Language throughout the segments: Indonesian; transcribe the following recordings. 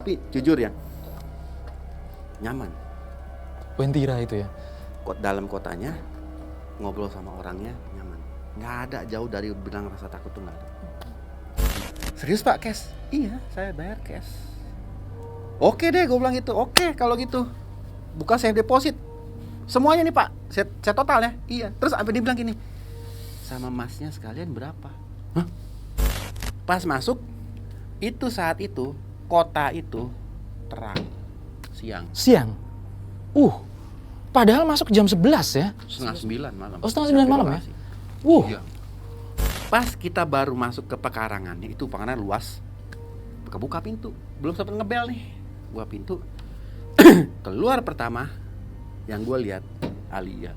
Tapi jujur ya, nyaman. Wentira itu ya. Dalam kotanya, ngobrol sama orangnya nyaman. Nggak ada jauh dari bilang rasa takut tuh nggak ada. Serius Pak, cash? Iya, saya bayar cash. Oke deh, gue bilang gitu. Oke, kalau gitu buka safe deposit. Semuanya nih Pak, saya total ya. Iya. Terus sampai dia bilang gini, sama masnya sekalian berapa? Hah? Pas masuk, itu saat itu kota itu terang siang. Padahal masuk jam 11 ya. Setengah 9 malam. Oh, setengah 9 malam ya? Iya. Pas kita baru masuk ke pekarangannya, itu pekarangan luas. Kebuka pintu, belum sempat ngebel nih. Gua pintu. Keluar pertama yang gua lihat Alia.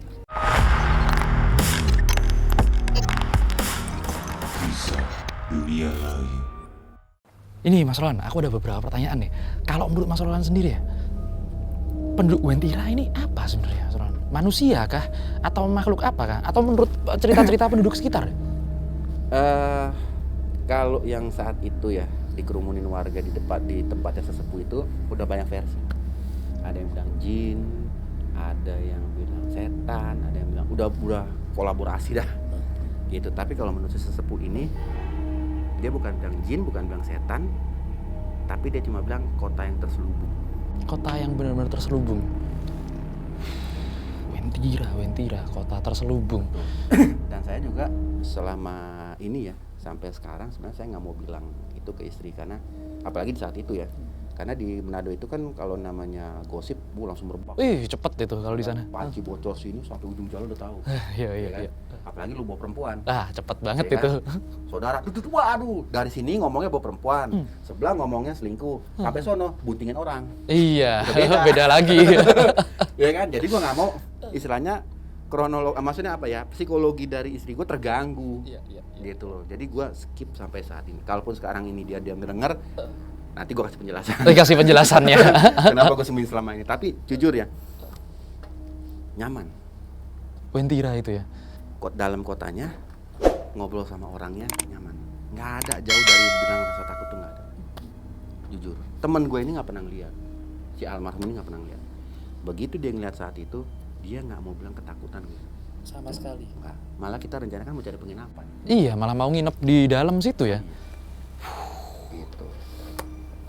Kisah dunia lain. Ini Mas Roland, aku ada beberapa pertanyaan nih. Kalau menurut Mas Roland sendiri ya, penduduk Wentira ini apa sebenarnya, Mas Roland? Manusia kah? Atau makhluk apa kah? Atau menurut cerita-cerita penduduk sekitar? Kalau yang saat itu ya dikerumunin warga di tempatnya sesepuh itu udah banyak versi. Ada yang bilang jin, ada yang bilang setan, ada yang bilang udah kolaborasi dah. Gitu. Tapi kalau menurut sesepuh ini, dia bukan bilang jin, bukan bilang setan, tapi dia cuma bilang kota yang terselubung. Kota yang benar-benar terselubung. Wentira, kota terselubung. Dan saya juga selama ini ya, sampai sekarang sebenarnya saya nggak mau bilang itu ke istri, karena apalagi di saat itu ya, karena di Manado itu kan kalau namanya gosip langsung merebak. Cepet itu kalau di sana. Panci bocor sini sampai ujung jalan udah tahu. Iya. Apalagi lu bawa perempuan. Cepet banget Ya itu. kan? Saudara, waduh, dari sini ngomongnya bawa perempuan, sebelah ngomongnya selingkuh, sampai sono buntingin orang. Iya, Beda. beda lagi. Ya kan, jadi gua nggak mau istilahnya maksudnya apa ya, psikologi dari istri gue terganggu. Iya. Gitu loh. Jadi gue skip sampai saat ini. Kalaupun sekarang ini dia mendengar, nanti gue kasih penjelasan. Kasih penjelasannya. Kenapa gue sembunyi selama ini. Tapi jujur ya, nyaman. Wentira itu ya. Dalam kotanya, ngobrol sama orangnya nyaman. Nggak ada jauh dari bilang rasa takut tuh nggak ada. Jujur. Temen gue ini nggak pernah ngeliat. Si almarhum ini nggak pernah ngeliat. Begitu dia ngeliat saat itu, dia nggak mau bilang ketakutan gitu. Sama sekali. Enggak. Malah kita rencanakan mau cari penginapan. Iya, malah mau nginep di dalam situ ya. Gitu.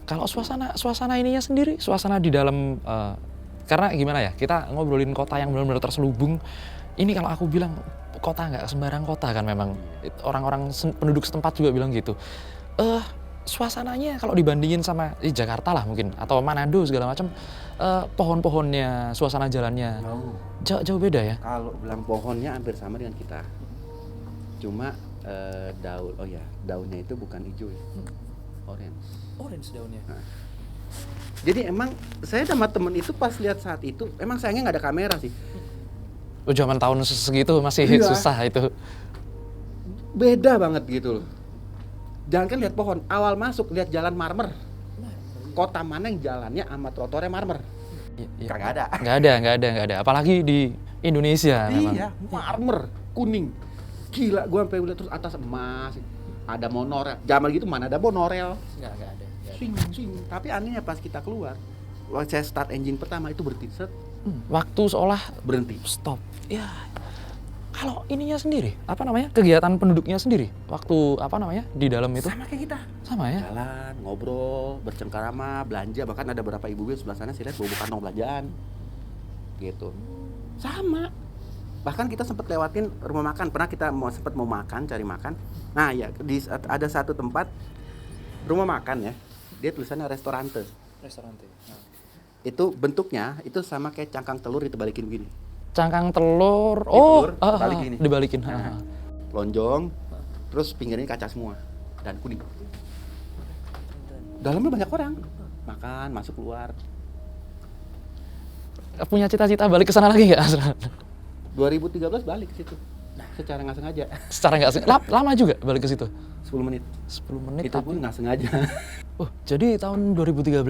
Kalau suasana ininya sendiri, suasana di dalam, karena gimana ya, kita ngobrolin kota yang benar-benar terselubung. Ini kalau aku bilang kota nggak sembarang kota kan memang. Orang-orang penduduk setempat juga bilang gitu. Suasananya kalau dibandingin sama Jakarta lah mungkin, atau Manado segala macam, pohon-pohonnya, suasana jalannya jauh beda ya. Kalau bilang pohonnya hampir sama dengan kita, cuma daunnya itu bukan hijau ya, Orange daunnya. Nah, jadi emang saya sama temen itu pas lihat saat itu, emang sayangnya nggak ada kamera sih. Zaman tahun segitu masih susah itu. Beda banget gitu loh. Jangan kan lihat pohon, awal masuk lihat jalan marmer. Kota mana yang jalannya sama trotoarnya marmer? Iya. Kagak ada. Nggak ada. Apalagi di Indonesia memang. Iya, marmer, kuning. Gila, gua sampai lihat terus atas emas. Ada monorel. Zaman gitu mana ada monorel? Nggak ada. Sing. Tapi anehnya pas kita keluar, waktu saya start engine pertama itu berhenti, Waktu seolah berhenti. stop. Ya. Kalau ininya sendiri, kegiatan penduduknya sendiri, waktu di dalam itu? Sama kayak kita. Sama ya? Jalan, ngobrol, bercengkarama, belanja, bahkan ada beberapa ibu-ibu sebelah sana saya lihat bawa kantong belanjaan. Gitu. Sama. Bahkan kita sempat lewatin rumah makan, pernah kita sempat mau makan, cari makan. Nah, ya ada satu tempat rumah makan ya. Dia tulisannya restorante. Nah. Itu bentuknya itu sama kayak cangkang telur ditebalikin begini. Cangkang telur, balik gini. dibalikin. Nah, lonjong, terus pinggirnya kaca semua dan kuning. Dalamnya banyak orang, makan, masuk keluar. Punya cita-cita balik ke sana lagi nggak? 2013 balik ke situ, secara nggak sengaja. Secara nggak sengaja, lama juga balik ke situ. 10 menit. 10 menit. Itu pun nggak sengaja. Jadi tahun 2013,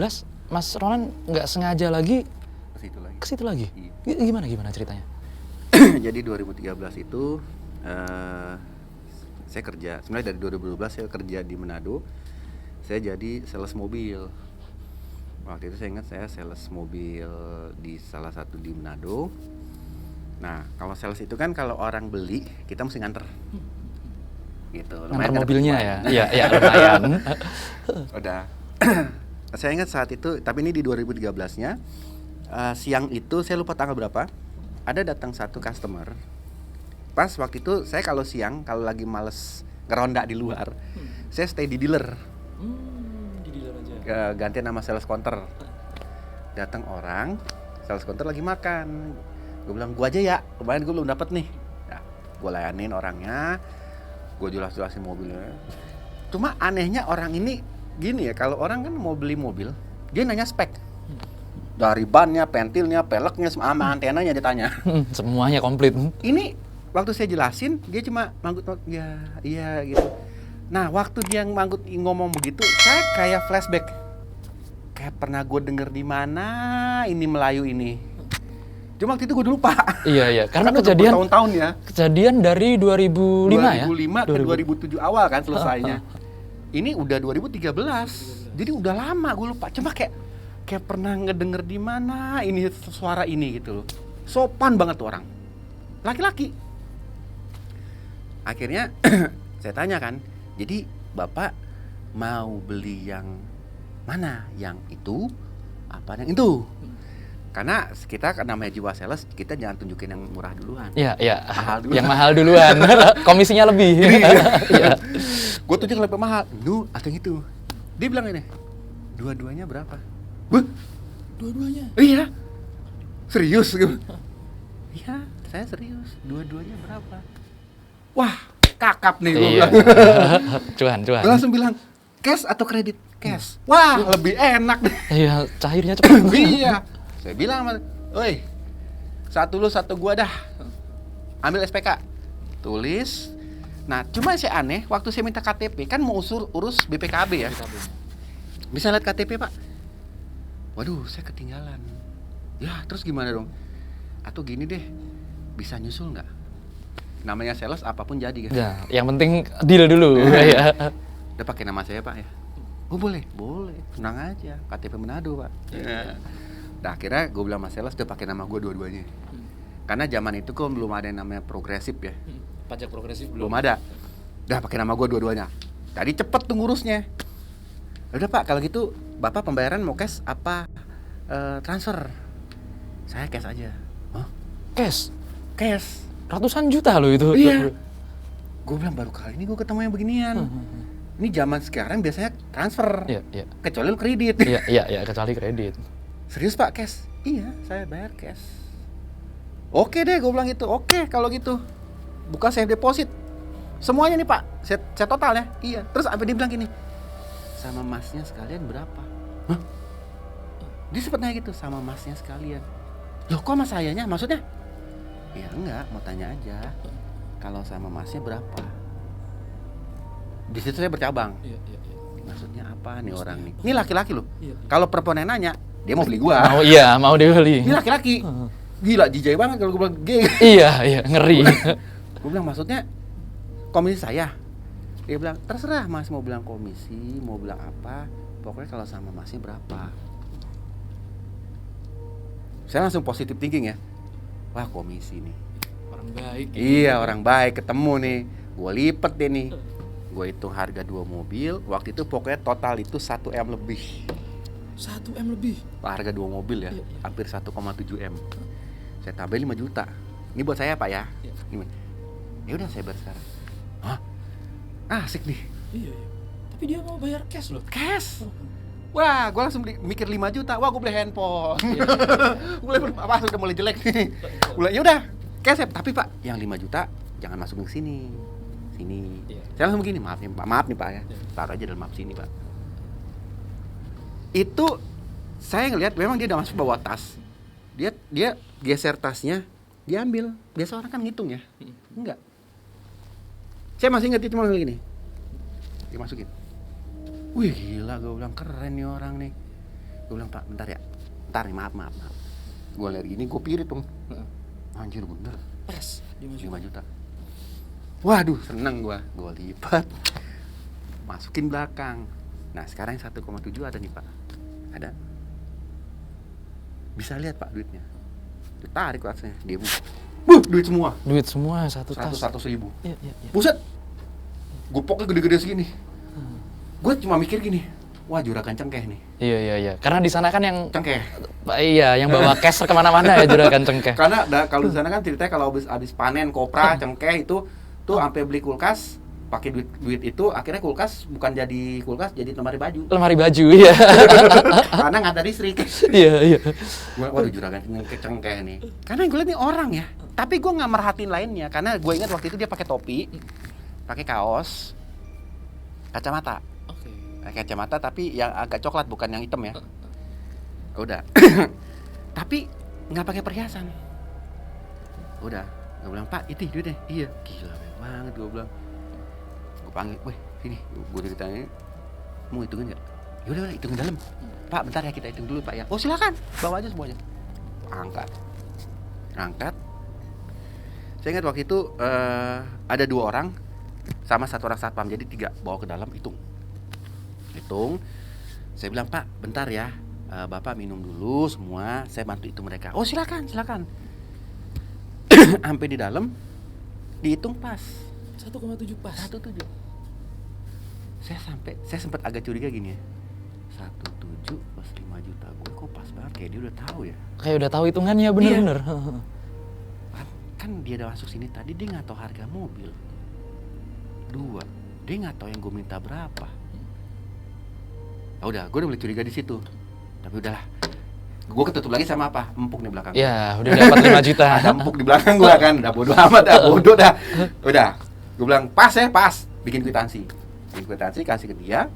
Mas Roland nggak sengaja lagi Ke situ lagi. Iya. Gimana ceritanya? Jadi 2013 itu saya kerja. Sebenarnya dari 2012 saya kerja di Manado. Saya jadi sales mobil. Waktu itu saya ingat saya sales mobil di salah satu di Manado. Nah, kalau sales itu kan kalau orang beli, kita mesti nganter. Gitu. Ngantar dapat mobilnya uang. ya. Iya, iya lumayan. Udah. Saya ingat saat itu, tapi ini di 2013-nya. Siang itu saya lupa tanggal berapa. Ada datang satu customer. Pas waktu itu saya kalau siang kalau lagi males ngeronda di luar, saya stay di dealer. Di dealer aja. Ganti nama sales counter. Datang orang, sales counter lagi makan. Gue bilang, gua aja ya, kemarin gue belum dapet nih. Ya, gue layanin orangnya, gue jelas-jelasin mobilnya. Cuma anehnya orang ini gini ya, kalau orang kan mau beli mobil, dia nanya spek. Dari bannya, pentilnya, peleknya, sama antenanya ditanya. Semuanya komplit. Ini waktu saya jelasin, dia cuma manggut, ya, iya gitu. Nah, waktu dia manggut ngomong begitu, saya kayak flashback. Kayak pernah gue denger di mana ini Melayu ini. Cuma waktu itu gue lupa. Iya, iya. Karena udah kejadian bertahun-tahun ya. Kejadian dari 2005 ya. 2005 ke 2007 awal kan selesainya. Ini udah 2013. Jadi udah lama gue lupa. Cuma kayak pernah ngedenger di mana ini suara ini gitu loh. Sopan banget tuh orang. Laki-laki. Akhirnya saya tanya kan, jadi Bapak mau beli yang mana? Yang itu apa yang itu? Karena kita namanya jiwa sales, kita jangan tunjukin yang murah duluan. Iya, iya. Mahal duluan. Yang mahal duluan. Komisinya lebih. Iya. Gue tunjuk lebih mahal. Duh, atau yang itu. Dia bilang ini, dua-duanya berapa? Wah, Dua-duanya. iya. Serius? Iya, saya serius. Dua-duanya berapa? Wah, kakap nih gue Iya. bilang. Cuan. Gue langsung bilang, cash atau kredit? Cash. Wah, lebih enak deh. Iya, cairnya cepat. Iya. Saya bilang sama, oi, satu lu satu gua dah. Ambil SPK. Tulis. Nah, cuma saya aneh, waktu saya minta KTP, kan mau urus BPKB ya. Bisa lihat KTP, Pak? Waduh, saya ketinggalan. Ya, terus gimana dong? Atau gini deh, bisa nyusul nggak? Namanya sales apapun jadi kan? Ya, yang penting deal dulu. Ya. Udah pakai nama saya, Pak ya? Oh boleh, tenang aja. KTP Manado, Pak. Ya. Nah, akhirnya gue bilang sama sales udah pakai nama gue dua-duanya. Karena zaman itu kan belum ada yang namanya progresif ya. Pajak progresif Belum ada. Udah pakai nama gue dua-duanya. Tadi cepet tuh ngurusnya. Udah Pak, kalau gitu Bapak pembayaran mau cash apa transfer? Saya cash aja. Hah? Cash. Cash. Ratusan juta loh itu. Iya. Gue bilang baru kali ini gue ketemu yang beginian. Ini zaman sekarang biasanya transfer. Iya, iya. Kecuali lu kredit. Iya, kecuali kredit. Serius Pak, cash? Iya, saya bayar cash. Oke deh, gue bilang gitu. Oke, kalau gitu buka safe deposit. Semuanya nih Pak, saya total ya. Iya. Terus apa dia bilang gini? Sama masnya sekalian berapa? Hah? Dia sempet nanya gitu, sama masnya sekalian. Loh kok sama sayanya? Maksudnya? Ya enggak, mau tanya aja. Kalau sama masnya berapa? Di situ saya bercabang. Iya. Maksudnya apa nih orang nih? Ini laki-laki loh. Kalau perempuan yang nanya, dia mau beli gua. Mau dibeli. Ini laki-laki. Gila, jijai banget kalau gua bilang gay. Iya, ngeri. Gua bilang maksudnya komisi saya. Dia bilang terserah Mas mau bilang komisi, mau bilang apa. Pokoknya kalau sama Masnya berapa. Saya langsung positive thinking ya. Wah, komisi nih. Orang baik. Iya, orang baik ketemu nih. Gua lipet deh nih. Gue hitung harga 2 mobil. Waktu itu pokoknya total itu 1M lebih. 1M lebih. Harga 2 mobil ya, hampir 1,7M. Saya tambahin 5 juta. Ini buat saya Pak ya. Ini. Ya udah saya bayar sekarang. Hah? Asik nih. Iya. Tapi dia mau bayar cash loh. Cash. Wah, gue langsung mikir 5 juta. Wah, gue beli handphone. Gue beli apa? Sudah mulai jelek nih. Mulai ya udah, cash ya. Tapi Pak, yang 5 juta jangan masukin ke sini. Sini. Saya langsung begini, maaf nih Pak ya. Taruh aja dalam map sini Pak. Itu saya ngelihat memang dia udah masuk bawa tas. Dia geser tasnya, dia ambil. Biasa orang kan ngitung ya. Enggak. Saya masih ingat itu cuma gini. Dimasukin. Wih gila, gue bilang keren nih orang nih. Gue bilang Pak bentar ya. Bentar nih maaf. Gue lihat gini, gue pirit dong. Anjir bener. Pas 5 juta. Waduh, seneng gua lipat. Masukin belakang. Nah, sekarang 1,7 ada nih, Pak. Ada. Bisa lihat Pak duitnya. Ditarik tasnya, dia buh, duit semua. Duit semua satu tas. 100.000. Iya, iya, iya. Buset. Gopoknya gede-gede segini. Gue cuma mikir gini, wah juragan cengkeh nih. Iya, iya, iya. Karena di sana kan yang Cengkeh. iya, yang bawa cash kemana-mana ya juragan cengkeh. Karena kalau di sana kan ceritanya kalau habis panen kopra, cengkeh itu tuh sampai beli kulkas, pakai duit itu akhirnya kulkas bukan jadi kulkas, jadi lemari baju. Lemari baju, iya. Karena nggak ada listrik. Iya, iya. Waduh juragan cengkeh nih. Karena gue lihat nih orang ya, tapi gue nggak merhatiin lainnya karena gue ingat waktu itu dia pakai topi, pakai kaos, kacamata. Oke. Kacamata tapi yang agak coklat bukan yang hitam ya. Udah. Tapi nggak pakai perhiasan. Udah. Gue bilang, Pak, itu duitnya. Iya. Gila banget gue bilang. Gue panggil, weh sini. Gue ditanya, mau hitungin nggak? Yaudah, hitungin dalam. Pak, bentar ya kita hitung dulu Pak ya. Oh silakan, bawa aja semuanya. Angkat. Saya ingat waktu itu ada 2 orang sama 1 orang satpam, jadi 3 bawa ke dalam hitung. Saya bilang, Pak, bentar ya, Bapak minum dulu semua, saya bantu hitung mereka. Oh silakan. Sampai di dalam dihitung pas 1,7 pas. 1,7. Saya sempat agak curiga gini ya. 1,7 pas 5 juta gue kok pas banget, kayak dia udah tahu ya. Kayak udah tahu hitungannya bener-bener. Kan dia udah masuk sini tadi, dia nggak tahu harga mobil. 2, dia nggak tahu yang gue minta berapa. Udah, gue udah mulai curiga di situ. Tapi udahlah, gue ketutup lagi sama apa? Empuk di belakang. Ya, udah dapat 5 juta. Ada empuk di belakang gue kan, udah bodo amat, bodoh dah. Udah, gue bilang pas, bikin kwitansi, kasih ke dia.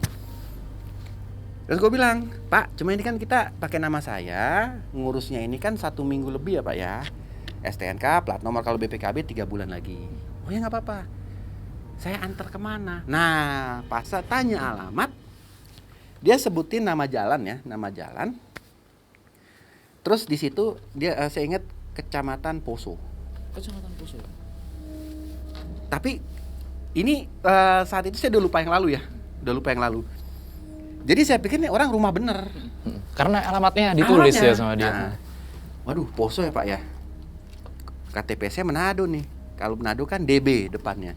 Terus gue bilang, Pak, cuma ini kan kita pakai nama saya, ngurusnya ini kan 1 minggu lebih ya Pak ya. STNK, plat nomor, kalau BPKB 3 bulan lagi. Oh ya nggak apa-apa. Saya antar kemana? Nah, pas saya tanya alamat, dia sebutin nama jalan ya, nama jalan. Terus di situ dia, saya ingat Kecamatan Poso. Kecamatan Poso. Tapi ini saat itu saya udah lupa yang lalu. Jadi saya pikir nih orang rumah bener. Karena alamatnya ditulis Alamatnya. ya sama dia. Nah, waduh, Poso ya Pak ya. KTP saya Manado nih. Kalau Manado kan DB depannya.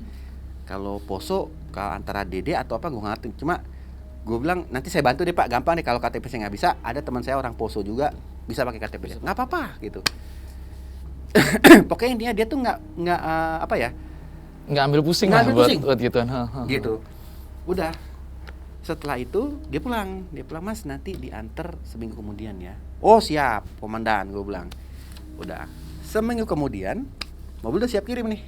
Kalau Poso kalau antara DD atau apa gue nggak ngerti. Cuma gue bilang nanti saya bantu deh Pak, gampang deh kalau KTP saya nggak bisa. Ada teman saya orang Poso juga bisa pakai KTP saya. Nggak apa-apa gitu. Pokoknya dia tuh nggak apa ya? Nggak ambil pusing Nggak lah ambil buat pusing. gituan. Gitu. Udah. Setelah itu dia pulang Mas, nanti diantar seminggu kemudian ya. Oh siap komandan, gue bilang. Udah. Seminggu kemudian mobil udah siap kirim nih.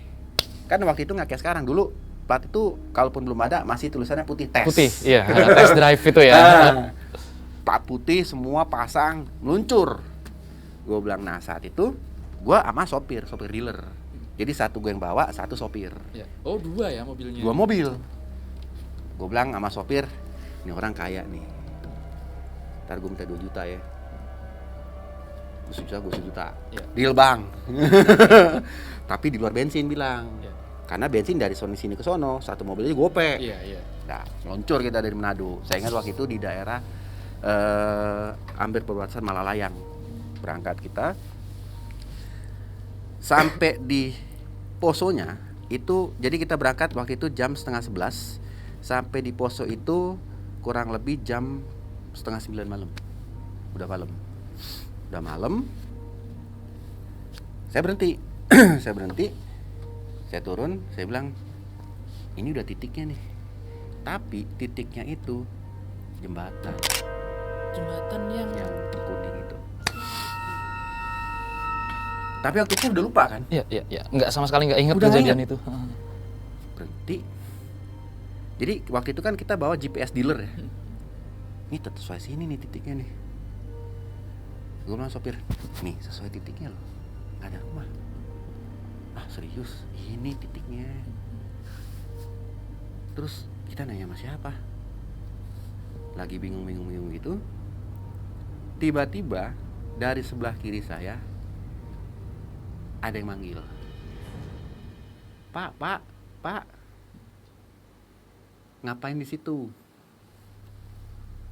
Kan waktu itu nggak kayak sekarang, dulu plat itu kalaupun belum ada masih tulisannya putih tes. Putih, iya. Test drive itu ya. Plat putih semua pasang, meluncur. Gue bilang, nah saat itu gue sama sopir dealer. Jadi 1 gue yang bawa, 1 sopir. Ya. Oh 2 ya mobilnya. 2 mobil. Gue bilang sama sopir, ini orang kaya nih. Ntar gue minta 2 juta ya. Gue sejuta. Ya. Deal bang. Tapi di luar bensin bilang. Ya. Karena bensin dari sini ke sono, 1 mobilnya gope. Iya. Nah, meluncur kita dari Manado. Saya ingat waktu itu di daerah hampir perbatasan Malalayang. Berangkat kita sampai di Posonya itu, jadi kita berangkat waktu itu jam 10:30, sampai di Poso itu kurang lebih jam 8:30 malam. Udah malam. Saya berhenti. Saya turun, saya bilang, ini udah titiknya nih. Tapi titiknya itu jembatan yang kuning itu. Tapi waktu itu udah lupa kan? Iya. Nggak sama sekali nggak ingat Udah kejadian ingat. itu. Berhenti. Jadi waktu itu kan kita bawa GPS dealer ya. Ini sesuai sini nih titiknya nih. Gue bilang sopir, nih sesuai titiknya loh, nggak ada rumah. Ah serius, ini titiknya. Terus kita nanya sama siapa? Lagi bingung gitu. Tiba-tiba dari sebelah kiri saya ada yang manggil. Pak. Ngapain di situ?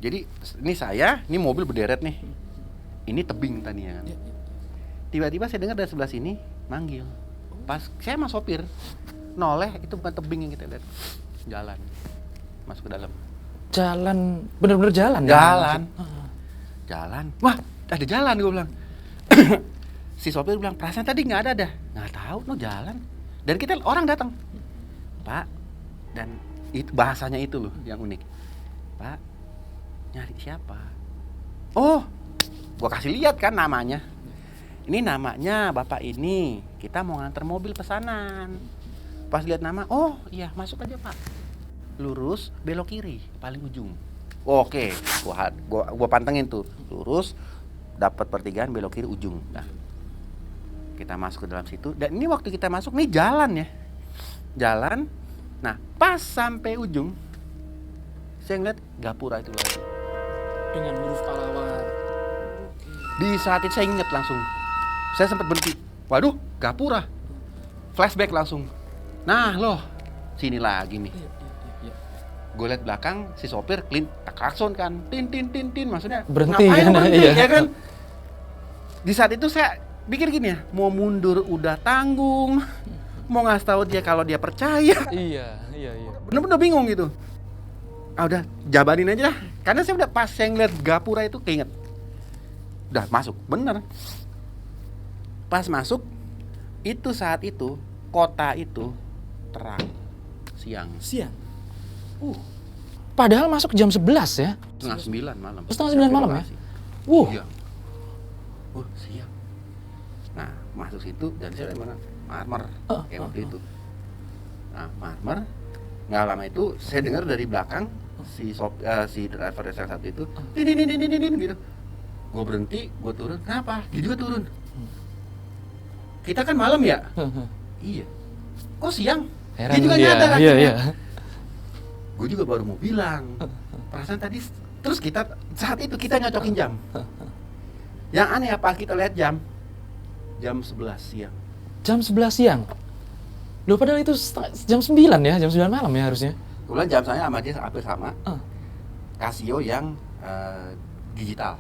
Jadi ini saya, ini mobil berderet nih. ini tebing tadi ya kan. Tiba-tiba saya dengar dari sebelah sini manggil. Pas saya sama sopir noleh, itu bukan tebing yang kita lihat, jalan masuk ke dalam. Jalan, bener-bener jalan. Jalan. Jalan. Wah, ada jalan gue bilang. Si sopir bilang, perasaan tadi nggak ada dah. Nggak tahu, no jalan. Dan kita orang datang. Pak, dan itu bahasanya itu loh yang unik. Pak, nyari siapa? Oh, gua kasih lihat kan namanya. Ini namanya bapak ini. Kita mau nganter mobil pesanan. Pas lihat nama, oh iya masuk aja pak. Lurus, belok kiri, paling ujung. Oke, gua pantengin tuh. Lurus, dapat pertigaan, belok kiri ujung. Nah, kita masuk ke dalam situ. Dan ini waktu kita masuk nih jalan ya, jalan. Nah, pas sampai ujung, saya ngeliat gapura itu lagi. Dengan huruf pahlawan. Di saat itu saya inget langsung. Saya sempat berhenti. Waduh, gapura. Flashback langsung. Nah loh, sini lagi nih. Gue liat belakang si sopir klakson kan, tin, maksudnya berhenti ngapain kan? berhenti, Iya. ya kan? Di saat itu saya pikir gini ya, mau mundur udah tanggung, mau ngasih tahu dia kalau dia percaya, Iya. bener-bener bingung gitu. Udah jabanin aja dah, karena saya udah pas yang liat gapura itu keinget, udah masuk, bener. Pas masuk, itu saat itu kota itu terang, siang. Padahal masuk jam 11 ya. Setengah 9 malam. Setengah 9 malam ya? Iya. Siang. Nah, masuk situ dan saya dari mana? Marmer. Kayak waktu itu. Nah, Marmer. Nggak lama itu saya dengar dari belakang si driver yang satu itu, din gitu. Gue berhenti, gue turun. Kenapa? Dia juga turun. Kita kan malam ya? Iya. Kok siang? Heran dia juga dia. nyadar Iya. akhirnya. Gue juga baru mau bilang. Perasaan tadi, terus kita saat itu kita nyocokin jam. Yang aneh apa kita lihat jam 11 siang. Jam 11 siang. Loh padahal itu jam 9 ya, jam 9 malam ya harusnya. Kebetulan jam saya sama dia hampir sama. Casio yang digital.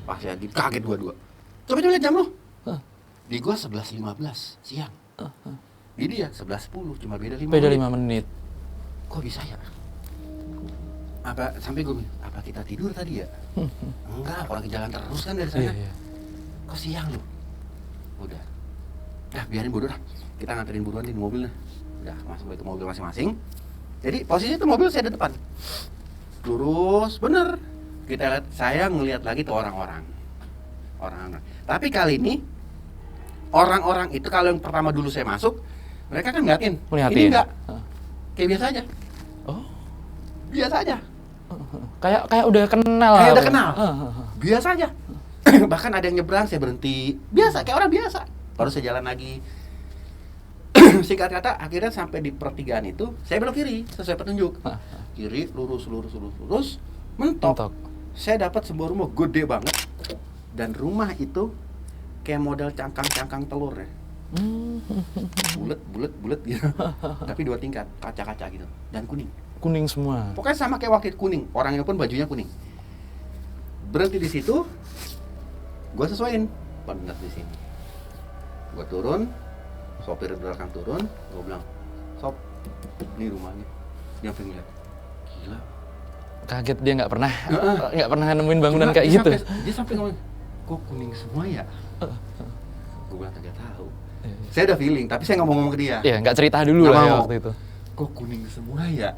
Pas saya kaget dua-dua. Coba lihat jam lo. Di gua 11.15 siang. Di dia 11.10, cuma beda 5 Beda menit. 5 menit. Kok bisa ya? Apa sampai gue bilang, apa kita tidur tadi ya? Enggak, orang jalan terus kan dari sana. Iya. Kok siang lu? Udah. Biarin bodoh dah. Kita nganterin buruan di mobil dah. Udah, masuk ke mobil masing-masing. Jadi posisi itu mobil saya di depan. Lurus, bener. Kita lihat, saya ngelihat lagi tuh orang-orang. Tapi kali ini orang-orang itu kalau yang pertama dulu saya masuk, mereka kan ngeliatin. Ini enggak. Kayak biasa aja. Oh. Biasa aja. Kayak udah kenal. Kayak udah kenal. Biasa aja. Bahkan ada yang nyebrang, saya berhenti. Biasa, kayak orang biasa. Baru saya jalan lagi. Singkat kata, akhirnya sampai di pertigaan itu, saya belok kiri sesuai petunjuk. Kiri, lurus. Mentok. Saya dapat sebuah rumah gede banget. Dan rumah itu kayak model cangkang telur ya. Bulet gitu. Tapi 2 tingkat, kaca-kaca gitu. Dan kuning semua. Pokoknya sama kayak waktu itu kuning. Orangnya pun bajunya kuning. Berhenti di situ, gue sesuaiin. Bener di sini. Gue turun, sopir belakang turun, gue bilang, "Sop, ini rumahnya." Dia pengen lihat. Gila. Kaget dia nggak pernah nemuin bangunan kayak gitu. Dia sampai ngomong, "Kok kuning semua ya?" Gue bilang, "Tidak tahu." Saya udah feeling, tapi saya nggak mau ngomong ke dia. Iya, nggak cerita dulu Nggak lah ya mau. waktu itu. Kok kuning semua ya?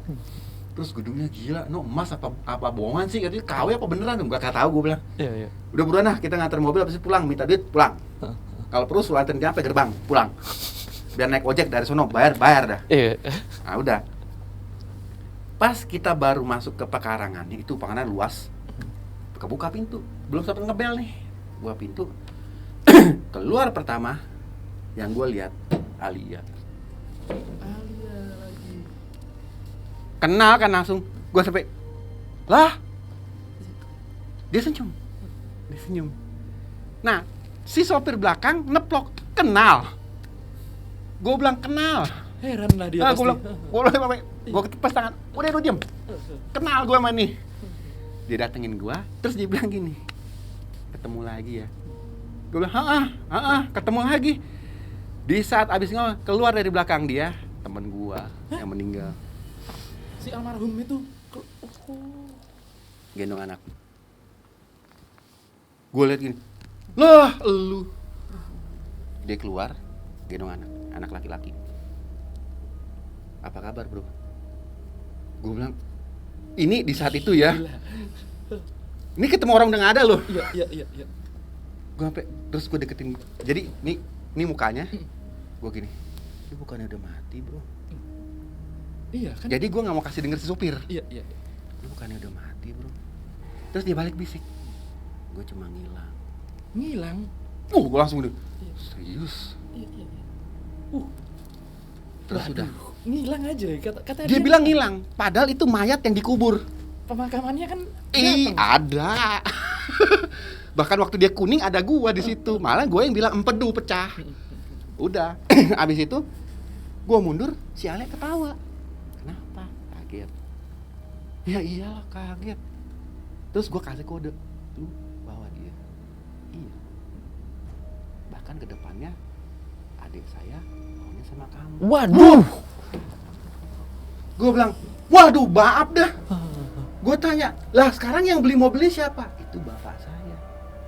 Terus gedungnya gila, emas apa bohongan sih? Katanya KW apa beneran? Gak tahu, gue bilang. Iya. Udah buruan lah, kita nganter mobil habis itu pulang, minta duit, pulang. Kalau perlu suruh anterin dia sampai gerbang, pulang. Biar naik ojek dari sono, bayar dah. Iya. Nah udah. Pas kita baru masuk ke pekarangan, itu pekarangan luas. Kebuka pintu, belum sempat ngebel nih. Buka pintu. Keluar pertama, yang gue lihat Alia lagi. Kenal kan langsung. Gue sampai, lah. Dia senyum. Nah, si sopir belakang neplok, kenal. Gue bilang kenal. Heran lah dia Nah, pasti. gue ketepas tangan. Udah lu diem. Kenal gue sama nih. Dia datengin gue, terus dia bilang gini. ketemu lagi ya. Gue bilang, ketemu lagi. Di saat abis ngomong, keluar dari belakang dia, temen gua yang meninggal. Si almarhum itu. Gendong anak. Gue liat gini, lah elu. Dia keluar, gendong anak laki-laki. Apa kabar bro? Gue bilang, ini di saat itu ya. Ini ketemu orang udah gak ada loh. Iya. Gue sampai terus gue deketin. Jadi ini mukanya, gue gini. Ini bukannya udah mati bro? Iya kan? Jadi gue nggak mau kasih denger si supir. Iya. Ini bukannya udah mati bro? Terus dia balik bisik. Gue cuma ngilang. Ngilang. Gue langsung udah. Serius? Iya. Terus Waduh, udah. Ngilang aja kata Dia bilang ngilang. Padahal itu mayat yang dikubur. Pemakamannya kan Ada. Bahkan waktu dia kuning ada gua di situ. Malah gua yang bilang empedu pecah. Udah. Abis itu gua mundur, si Ale ketawa. Kenapa? Kaget. Ya iyalah kaget. Terus gua kasih kode, lu bawa dia. Iya. Bahkan ke depannya adik saya maunya sama kamu. Waduh. Gua bilang, waduh maaf dah. Gue tanya, lah sekarang yang beli mobilnya siapa? Itu bapak saya.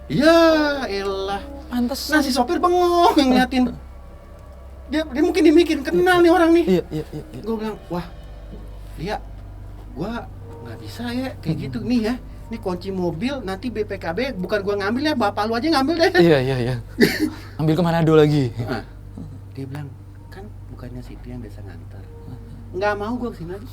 Ya elah. Pantes. Nah si sopir bengong yang ngeliatin. Dia mungkin dimikir kenal nih orang nih. Iya. Gue bilang, wah dia, gue nggak bisa ya kayak gitu nih ya. Ini kunci mobil, nanti BPKB bukan gue ngambil ya, bapak lu aja ngambil deh. Iya. Ambil ke Manado lagi. Nah, dia bilang, kan bukannya Siti yang biasa nganter. Nggak mau gue kesini lagi.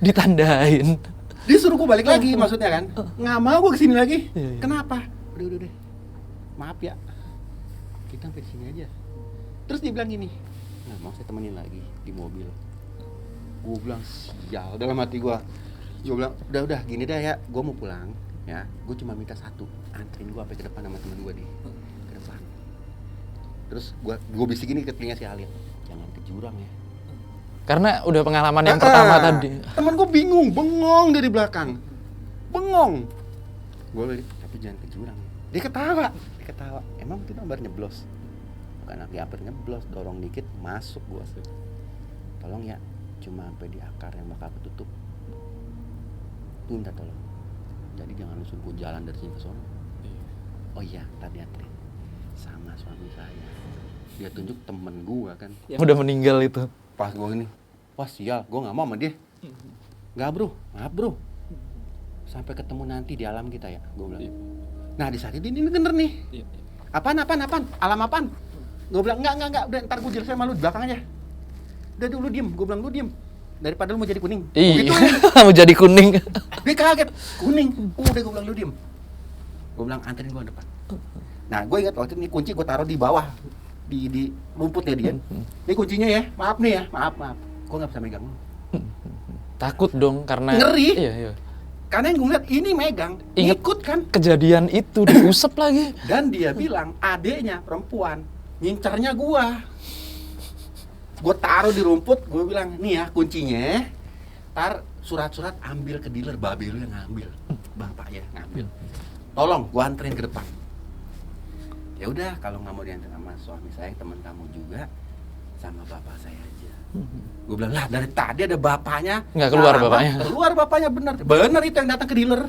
Ditandain. Dia suruh gue balik lagi maksudnya kan. Nggak mau gue kesini lagi. Iya. Kenapa? Udah deh. Maaf ya. Kita sampai sini aja. Terus dia bilang gini, nah mau saya temenin lagi di mobil. Gue bilang sial dalam hati gue. Gue bilang udah gini dah ya. Gue mau pulang ya. Gue cuma minta satu, anterin gue sampai ke depan sama temen gue di ke depan. Terus gue bisik gini ke telinga si Halil, jangan ke jurang ya. Karena udah pengalaman yang pertama tadi. Temen gue bingung, bengong dari belakang. Bengong. Gue bilang, tapi jangan ke jurang. Dia ketawa. Emang itu nomor nyeblos? Bukan lagi hampir nyeblos, dorong dikit masuk gue. Tolong ya, cuma sampai di akar yang bakal ketutup. Tuh minta tolong. Jadi jangan langsung gue jalan dari sini ke sana. Oh iya, tadi anterin sama suami saya. Dia tunjuk temen gue kan. Udah meninggal itu. Pas gue gini, wah sial, gue gak mau sama dia. Gak bro, maaf bro. Sampai ketemu nanti di alam kita ya, gue bilang. Nah di saat ini denger nih. Apaan? Alam apaan? Gue bilang, enggak, udah ntar gue jelasin sama lu di belakang aja. Udah dulu diem, gue bilang lu diem. Daripada lu mau jadi kuning. Iya, Gitu. mau jadi kuning. Dia kaget, kuning. Udah gue bilang lu diem. Gue bilang anterin gue depan. Nah gue ingat waktu ini kunci gue taruh di bawah. Di rumputnya dia. Ini kuncinya ya, maaf nih ya, maaf. Gue nggak bisa megang. Takut dong karena Ngeri. Iya. Karena yang gue lihat ini megang, Ingat ikut kan. kejadian itu diusap lagi. Dan dia bilang adeknya perempuan ngincernya gue taruh di rumput, gue bilang nih ya kuncinya, tar surat-surat ambil ke dealer, babe lu yang ngambil, bapaknya ngambil. Tolong, gue anterin ke depan. Ya udah kalau nggak mau diantar sama suami saya, teman kamu juga, sama bapak saya aja. Gue bilang lah dari tadi ada bapaknya Nggak keluar lama, bapaknya. keluar bapaknya bener itu yang datang ke dealer.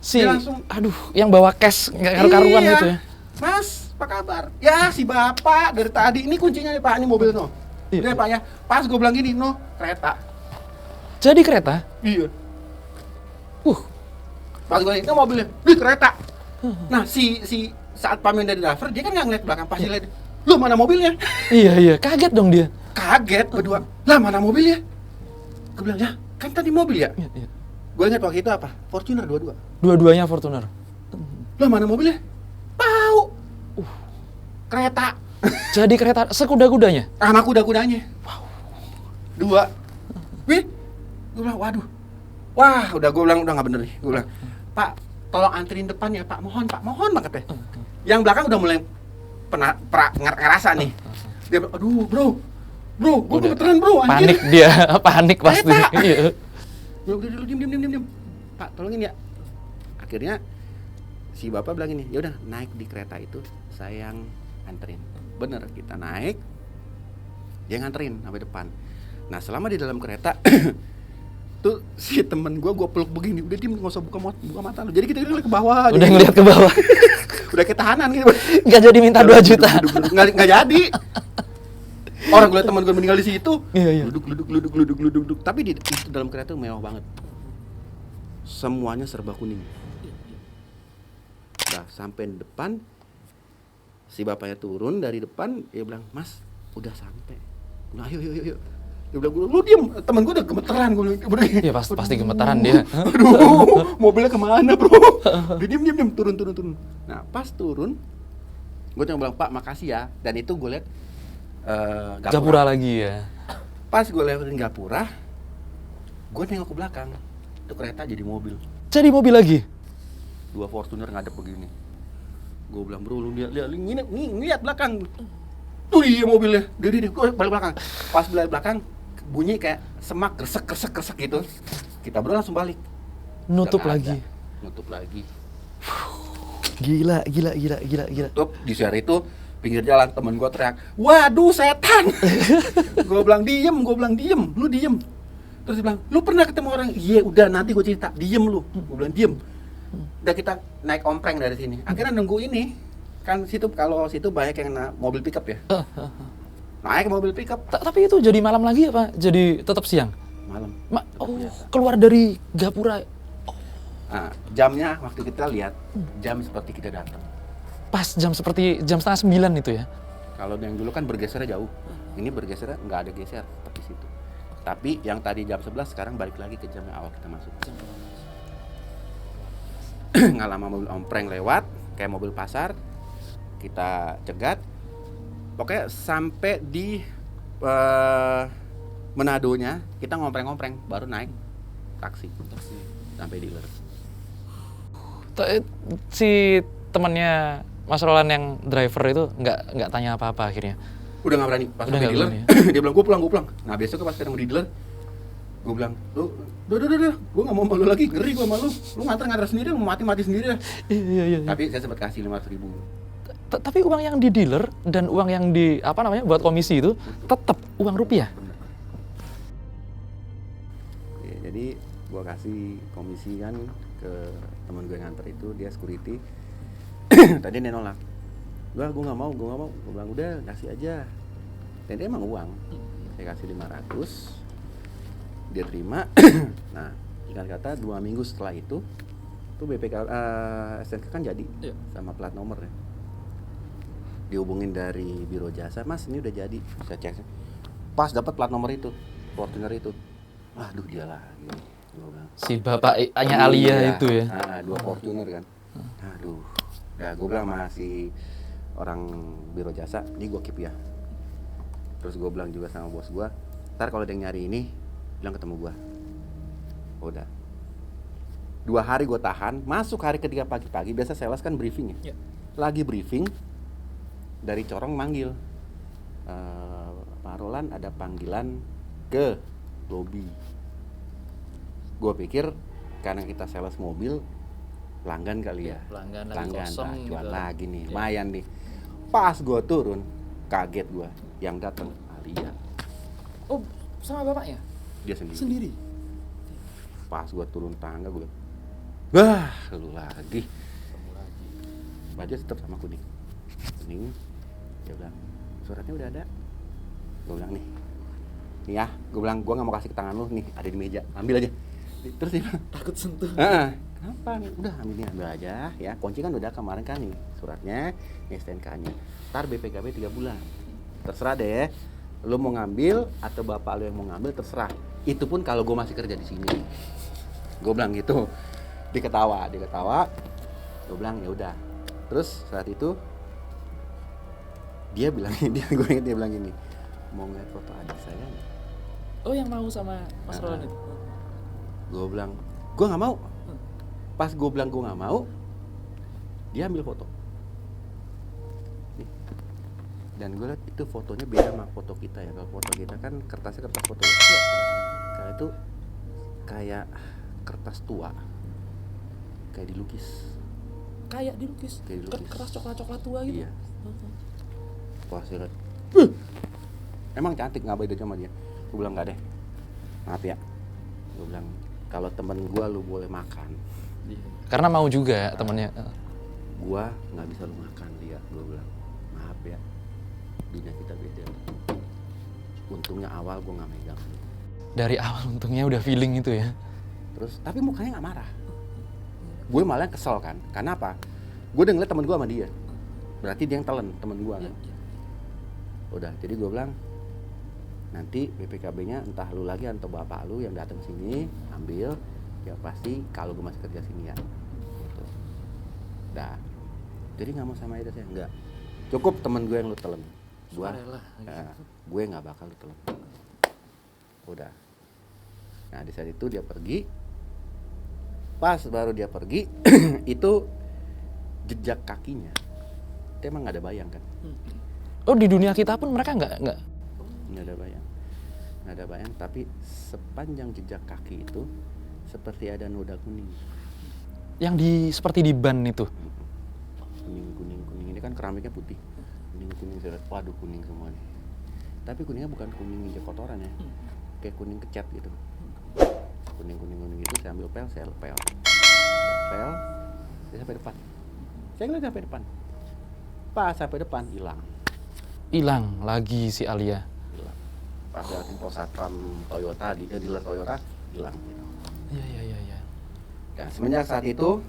Si Dia langsung, aduh yang bawa cash nggak karu-karuan iya, gitu ya. Mas apa kabar ya si bapak dari tadi ini kuncinya nih pak, ini mobil no. Iya pak ya, pas gue bilang gini no kereta. Jadi kereta. Iya. Pas gue bilang ini mobilnya di kereta. Nah si saat pamen dari driver dia kan nggak ngeliat belakang, pas dia lihat, lu mana mobilnya? Iya kaget dong dia. Kaget berdua, lah mana mobilnya? Gue bilang ya kan tadi mobil ya. Iya. Gue ingat waktu itu apa? Fortuner dua-dua. Dua-duanya Fortuner. Lah mana mobilnya? Tahu. Kereta. Jadi kereta sekuda-kudanya. Sama kuda-kudanya. Wow. Dua. Wih. Gue bilang waduh. Wah udah gue bilang udah nggak bener nih. Gue bilang Pak tolong anterin depan ya Pak. Mohon banget ya. Yang belakang udah mulai ngerasa nih. Dia bilang aduh bro, gue kebetulan bro anjir. Panik dia, panik pasti. Kereta. Iya. Udah dulu diem. Pak tolongin ya. Akhirnya si bapak bilang ini, ya udah naik di kereta itu, saya yang anterin. Bener, kita naik, dia nganterin sampai depan. Nah selama di dalam kereta tuh si temen gue peluk begini, udah diem, nggak usah buka mata lu. Jadi kita ngeliat ke bawah. Udah ngeliat ke bawah. Udah kayak tahanan gitu. Nggak jadi minta 2 juta. Nggak jadi. Orang gue liat teman gue meninggal di situ. Iya. Duduk. Tapi di itu dalam kereta tuh mewah banget. Semuanya serba kuning. Udah sampai depan, si bapaknya turun dari depan, dia bilang, "Mas, udah sampai." Nah, ayo. Dia bilang, "Lu diem." Temen gue udah gemeteran, gue bilang. Iya pasti gemeteran dia. Aduh, mobilnya kemana, bro? Dia diem, turun. Nah, pas turun, gue cuma bilang, "Pak, makasih ya." Dan itu gue liat Gapura lagi ya. Pas gue lewatin Gapura, gue nengok ke belakang. Itu kereta jadi mobil. Jadi mobil lagi? 2 Fortuner ngadep begini. Gue bilang, "Bro, lu lihat belakang." Tuh dia mobilnya. Dia gue balik belakang. Pas balik belakang, bunyi kayak semak kresek gitu. Kita bro langsung balik. Nutup Udah lagi. Nutup lagi. Gila. Tutup di share itu pinggir jalan, temen gue teriak, "Waduh, setan!" Gue bilang diem, lu diem. Terus dia bilang, "Lu pernah ketemu orang?" "Iya, udah nanti gue cerita." "Diem lu." Gue bilang diem. Udah kita naik ompreng dari sini. Akhirnya nunggu ini. Kan kalau situ banyak yang mobil pickup ya. Naik mobil pickup. Tapi itu jadi malam lagi apa? Jadi tetap siang? Malam. Keluar dari Gapura. Nah, jamnya waktu kita lihat, jam seperti kita datang. Pas jam 8:30 itu ya? Kalau yang dulu kan bergesernya jauh. Ini bergesernya nggak ada geser seperti situ. Tapi yang tadi jam 11 sekarang balik lagi ke jam yang awal kita masuk. Nggak lama mobil ompreng lewat, kayak mobil pasar. Kita cegat. Pokoknya sampai di Manadonya kita ngompreng-ngompreng baru naik taksi sampai dealer. Si temannya Mas Roland yang driver itu nggak tanya apa-apa akhirnya? Udah nggak berani pas sampai dealer. Dia bilang, gue pulang. Nah besoknya pas ketemu di dealer, gue bilang, udah, gue nggak mau malu lagi, ngeri gue malu. Lu nganter sendiri, lu mati sendiri lah. Iya. Tapi saya sempat kasih 500.000. Tapi uang yang di dealer dan uang yang di buat komisi itu tetap uang rupiah. Ya, jadi gue kasih komisi kan ke teman gue yang nganter itu, dia security. Tadi dia nolak. Gue nggak mau. Gue bilang udah kasih aja. Dan dia emang uang. Saya kasih 500. Dia terima. Nah, singkat kata 2 minggu setelah itu tuh BPK STNK kan jadi sama plat nomor ya. Dihubungin dari biro jasa, "Mas, ini udah jadi." Saya cek. Pas dapat plat nomor itu, Fortuner itu. Waduh, dia lagi. Si bapaknya Alia itu ya. 2 Fortuner kan. Aduh. Ya gue bilang masih orang biro jasa, ini gue keep ya. Terus gue bilang juga sama bos gue, ntar kalau ada yang nyari ini, bilang ketemu gue. Udah. 2 hari gue tahan, masuk hari ketiga pagi-pagi, biasa sales kan briefing ya. Lagi briefing, dari Corong manggil, "Pak Roland ada panggilan ke lobi." Gue pikir karena kita sales mobil, pelanggan kali ya. Pelanggan lagi kosong Pak, jual gitu. lagi nih, lumayan nih. Pas gue turun, kaget gue, yang datang Alia. Oh, sama bapaknya? Dia sendiri. Pas gue turun tangga, gue bilang, "Wah, lu lagi." Baju tetap sama kuning. Dia bilang, "Suratnya udah ada." Gue bilang, nih ya, gue bilang, "Gue nggak mau kasih ke tangan lu, nih ada di meja, ambil aja." Terus dia bilang, Takut sentuh. "Kenapa nih? Udah ambil aja ya, kunci kan udah kemarin kan nih, suratnya, nih STNK-nya. Ntar BPKB 3 bulan, terserah deh, lu mau ngambil atau bapak lu yang mau ngambil, terserah. Itu pun kalau gue masih kerja di sini." Gue bilang gitu. Dia ketawa. Gue bilang ya udah. Terus saat itu dia bilang, gue inget dia bilang gini, "Mau ngeliat foto adik saya nggak?" Oh, yang mau sama Mas Roland itu? Gue bilang, "Gue nggak mau." Pas gue bilang gue nggak mau, dia ambil foto. Nih. Dan gue liat itu fotonya beda sama foto kita ya. Kalau foto kita kan kertasnya kertas foto ya. Kayak itu kayak kertas tua, kayak dilukis. kayak dilukis. Keras coklat-coklat tua gitu. Iya. Wah, saya liat, emang cantik nggak beda sama dia. Gue bilang nggak deh, maaf ya. Gue bilang kalau temen gue lu boleh makan, Karena mau juga temennya. gue nggak bisa lu makan dia. Gue bilang maaf ya, dunia kita beda. Untungnya awal gue nggak megang. Dari awal untungnya udah feeling itu ya. Terus tapi mukanya nggak marah. Gue malah kesel kan. Karena apa? Gue udah ngeliat temen gue sama dia. Berarti dia yang telan temen gue kan. Udah, jadi gue bilang nanti BPKB-nya entah lu lagi atau bapak lu yang datang sini ambil, ya pasti kalau gue masih kerja sini ya. Gitu. Dah. Jadi nggak mau sama Ida saya nggak. Cukup temen gue yang lu telan. Gue nggak bakal lu telan. Udah. Nah di saat itu dia pergi. Pas baru dia pergi itu jejak kakinya. Dia emang nggak ada bayang kan? Oh di dunia kita pun mereka nggak Nggak ada bayang, tapi sepanjang jejak kaki itu seperti ada noda kuning. yang seperti di ban itu. Kuning ini kan keramiknya putih. Kuning saya lihat, waduh kuning semua nih. Tapi kuningnya bukan kuning injek kotoran ya, kayak kuning kecat gitu. Kuning itu saya ambil pel, saya sampai depan. Saya ngeliat sampai depan. Pas sampai depan Hilang lagi si Alia. Pas liatin pos satpam Toyota di dealer Toyota hilang gitu. Iya. Dan semenjak saat itu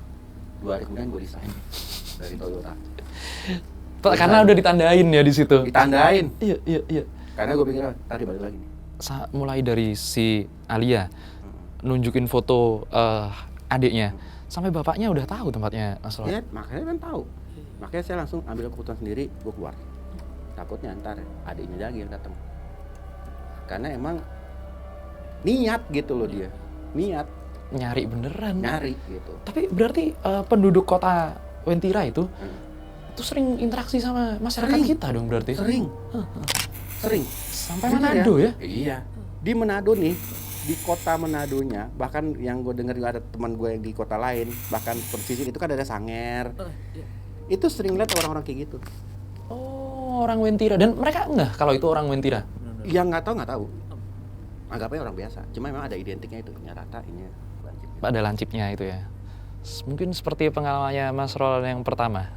2 hari kemudian gue resign dari Toyota. Karena udah ditandain ya di situ. Ditandain. Iya. Karena gue pikir tadi balik lagi nih. Mulai dari si Alia nunjukin foto adiknya sampai bapaknya udah tahu tempatnya Mas Roland. Ya, makanya kan tahu. Makanya saya langsung ambil keputusan sendiri, gue keluar. Takutnya ntar adiknya lagi yang datang. Karena emang niat gitu loh dia. Niat Nyari beneran. nyari gitu. Tapi berarti penduduk kota Wentira itu sering interaksi sama masyarakat Sering. kita dong berarti. Sering. Sampai Jujur Manado ya? Iya. Di Manado nih, di kota Manadonya, bahkan yang gue dengar juga ada teman gue yang di kota lain, bahkan persisir itu kan ada Sanger. Itu sering lihat orang-orang kayak gitu. Oh, orang Wentira. Dan mereka enggak kalau itu orang Wentira? Yang nggak tahu. Anggapnya orang biasa. Cuma memang ada identiknya itu, rata ini lancip. Ada lancipnya itu ya. Mungkin seperti pengalamannya Mas Roland yang pertama,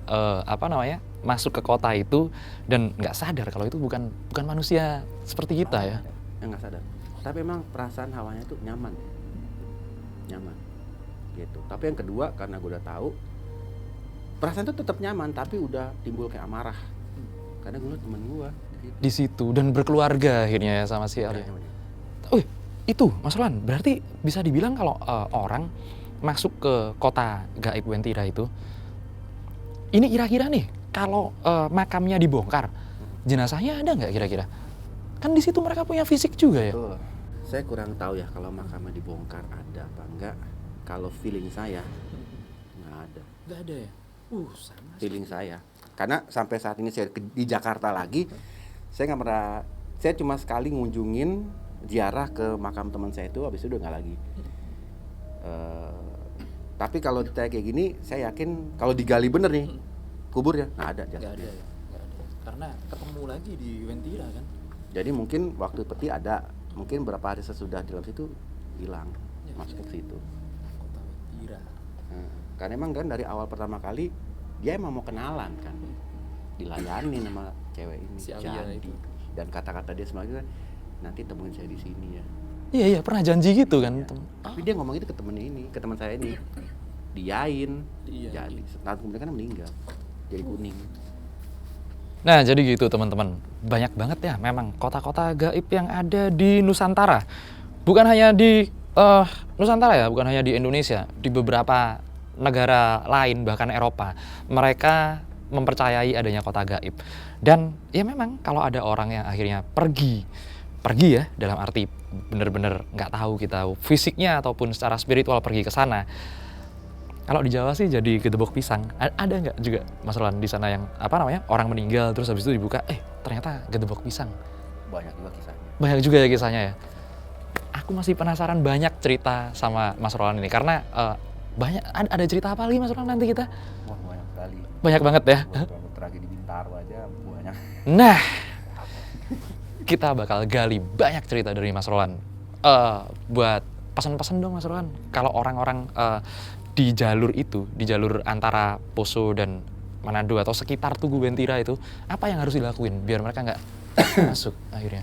masuk ke kota itu dan nggak sadar kalau itu bukan manusia seperti kita ya. Yang nggak sadar. Tapi memang perasaan hawanya itu nyaman, gitu. Tapi yang kedua karena gue udah tahu, perasaan itu tetap nyaman, tapi udah timbul kayak amarah. Karena gue liat temen gue Di situ dan berkeluarga akhirnya ya sama si Alia. Itu Mas Roland, berarti bisa dibilang kalau orang masuk ke kota gaib Wentira itu, ini kira-kira nih kalau makamnya dibongkar, jenazahnya ada nggak kira-kira? Kan di situ mereka punya fisik juga ya. Betul. Saya kurang tahu ya kalau makamnya dibongkar ada apa enggak. Kalau feeling saya nggak ada. Nggak ada ya? Sama. Feeling saya. Karena sampai saat ini saya di Jakarta lagi, saya nggak pernah. Saya cuma sekali ngunjungin ziarah ke makam teman saya itu, habis itu udah nggak lagi. Tapi kalau ditanya kayak gini, saya yakin kalau digali bener nih kuburnya nggak ada jasadnya. Nggak ada ya? Nggak ada. Karena ketemu lagi di Wentira kan. Jadi mungkin waktu peti ada, mungkin berapa hari sesudah di dalam situ hilang, masuk ke situ. Kota Wentira. Karena emang kan dari awal pertama kali dia emang mau kenalan kan, dilayani sama cewek ini. Si Alia itu. Dan kata-kata dia semakin nanti temuin saya di sini ya. Iya pernah janji gitu kan. Tapi dia ngomong itu ke temennya ini, ke teman saya ini. Diain. Iya. Jadi setahun kemudian kan meninggal. Jadi kuning. Nah jadi gitu teman-teman, banyak banget ya memang kota-kota gaib yang ada di Nusantara. Bukan hanya di Nusantara ya, bukan hanya di Indonesia, di beberapa negara lain bahkan Eropa, mereka mempercayai adanya kota gaib. Dan ya memang kalau ada orang yang akhirnya pergi ya dalam arti bener-bener nggak tahu kita fisiknya ataupun secara spiritual pergi ke sana. Kalau di Jawa sih jadi gedebok pisang. Ada nggak juga Mas Roland di sana yang orang meninggal terus habis itu dibuka, ternyata gedebok pisang. Banyak juga kisahnya. Banyak juga ya kisahnya ya. Aku masih penasaran banyak cerita sama Mas Roland ini karena banyak ada cerita apa lagi Mas Roland nanti kita? Wah, banyak banyak banget ya. Tragedi Bintaro aja banyak. Nah, kita bakal gali banyak cerita dari Mas Roland. Buat pesan-pesan dong Mas Roland, kalau orang-orang di jalur itu, di jalur antara Poso dan Manado atau sekitar Tugu Bentira itu, apa yang harus dilakuin biar mereka nggak masuk akhirnya?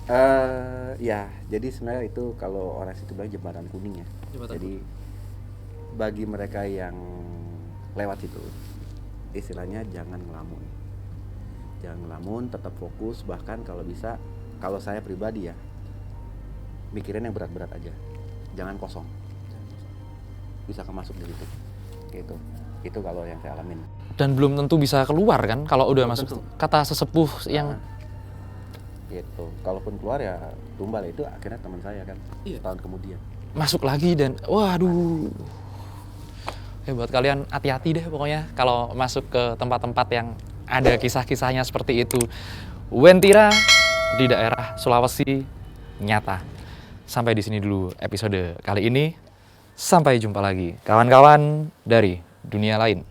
Ya, jadi sebenarnya itu kalau orang situ bilang jembatan kuning ya. Jadi bagi mereka yang lewat situ, istilahnya jangan ngelamun. Jangan ngelamun, tetap fokus, bahkan kalau bisa, kalau saya pribadi ya, mikirin yang berat-berat aja. Jangan kosong. Bisa kemasuk di situ. Gitu. Itu kalau yang saya alamin. Dan belum tentu bisa keluar kan kalau udah Belum masuk. tentu. Kata sesepuh yang Gitu. Kalaupun keluar ya tumbal, itu akhirnya teman saya kan. Setahun kemudian. masuk lagi dan waduh. Buat kalian hati-hati deh pokoknya kalau masuk ke tempat-tempat yang ada kisah-kisahnya seperti itu. Wentira di daerah Sulawesi nyata. Sampai di sini dulu episode kali ini. Sampai jumpa lagi kawan-kawan dari dunia lain.